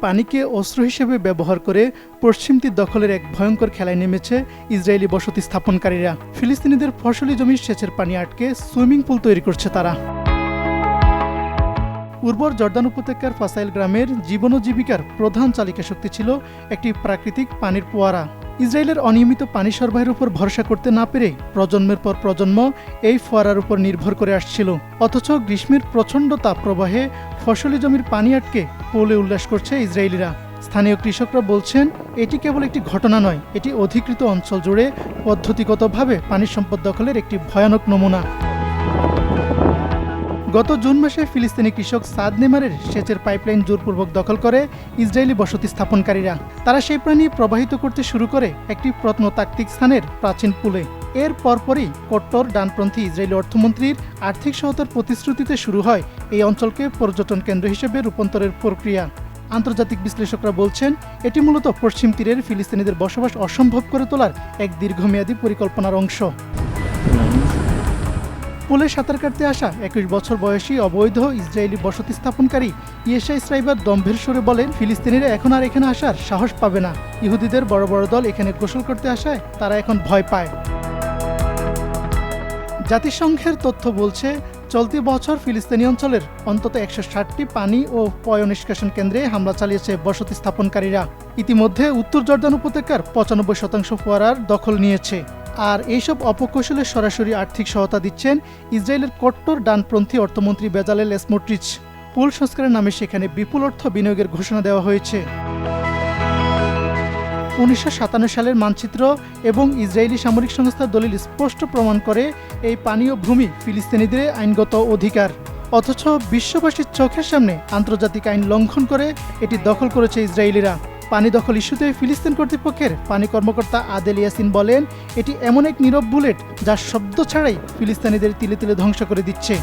পানিকে অস্ত্র হিসেবে ব্যবহার করে পশ্চিম তীর দখলের এক ভয়ঙ্কর খেলায় নেমেছে ইসরায়েলি বসতি স্থাপনকারীরা। ফিলিস্তিনিদের ফসলি জমির সেচের পানি আটকে সুইমিং পুল তৈরি করছে তারা। উর্বর জর্দান উপত্যকার ফাসাইল গ্রামের জীবন ও জীবিকার প্রধান চালিকা শক্তি ছিল একটি প্রাকৃতিক পানির ফোয়ারা। ইসরায়েলের অনিয়মিত পানি সরবরাহের উপর ভরসা করতে না পেরে প্রজন্মের পর প্রজন্ম এই ফোয়ারার উপর নির্ভর করে আসছিল। অথচ গ্রীষ্মের প্রচণ্ড তাপপ্রবাহে ফসলি জমির পানি আটকে পোলে উল্লাস করছে ইসরায়েলিরা। স্থানীয় কৃষকরা বলছেন, এটি কেবল একটি ঘটনা নয়, এটি অধিকৃত অঞ্চল জুড়ে পদ্ধতিগতভাবে পানি সম্পদ দখলের একটি ভয়ানক নমুনা। গত জুন মাসে ফিলিস্তিনি কৃষক সাদ নেমারের সেচের পাইপলাইন জোরপূর্বক দখল করে ইসরায়েলি বসতি স্থাপনকারীরা। তারা সেই পানি প্রবাহিত করতে শুরু করে একটি প্রত্নতাত্ত্বিক স্থানের প্রাচীন পুলে। এর পরপরই কট্টর ডানপন্থী ইসরায়েলি অর্থমন্ত্রীর আর্থিক সহায়তার প্রতিশ্রুতিতে শুরু হয় এই অঞ্চলকে পর্যটন কেন্দ্র হিসেবে রূপান্তরের প্রক্রিয়া। আন্তর্জাতিক বিশ্লেষকরা বলছেন, এটি মূলত পশ্চিম তীরের ফিলিস্তিনিদের বসবাস অসম্ভব করে তোলার এক দীর্ঘমেয়াদী পরিকল্পনার অংশ। পুলে সাঁতার কাটতে আসা 21 বছর বয়সী অবৈধ ইসরায়েলি বসতি স্থাপনকারী ইয়েশা ইসরাইবার দম্ভের সুরে বলেন, ফিলিস্তিনিরা এখন আর এখানে আসার সাহস পাবে না। ইহুদিদের বড় বড় দল এখানে গোসল করতে আসায় তারা এখন ভয় পায়। জাতিসংঘের তথ্য বলছে, চলতি বছর ফিলিস্তিনি অঞ্চলের অন্তত 160টি পানি ও পয় নিষ্কাশন কেন্দ্রে হামলা চালিয়েছে বসতি স্থাপনকারীরা। ইতিমধ্যে উত্তর জর্দান উপত্যকার 95% ফোয়ারার দখল নিয়েছে। আর এইসব অপকৌশলে সরাসরি আর্থিক সহায়তা দিচ্ছেন ইসরায়েলের কট্টর ডানপন্থী অর্থমন্ত্রী বেজালেল স্মোট্রিচ। পুল সংস্কারের নামে সেখানে বিপুল অর্থ বিনিয়োগের ঘোষণা দেওয়া হয়েছে। 1957 সালের মানচিত্র এবং ইসরায়েলি সামরিক সংস্থার দলিল স্পষ্ট প্রমাণ করে এই পানীয় ভূমি ফিলিস্তিনিদের আইনগত অধিকার। অথচ বিশ্ববাসীর চোখের সামনে আন্তর্জাতিক আইন লঙ্ঘন করে এটি দখল করেছে ইসরায়েলিরা। পানি দখল ইস্যুতে ফিলিস্তিন কর্তৃপক্ষের পানি কর্মকর্তা আদেল ইয়াসিন বলেন, এটি এমন এক নীরব বুলেট যা শব্দ ছাড়াই ফিলিস্তিনিদের তিলে তিলে ধ্বংস করে দিচ্ছে।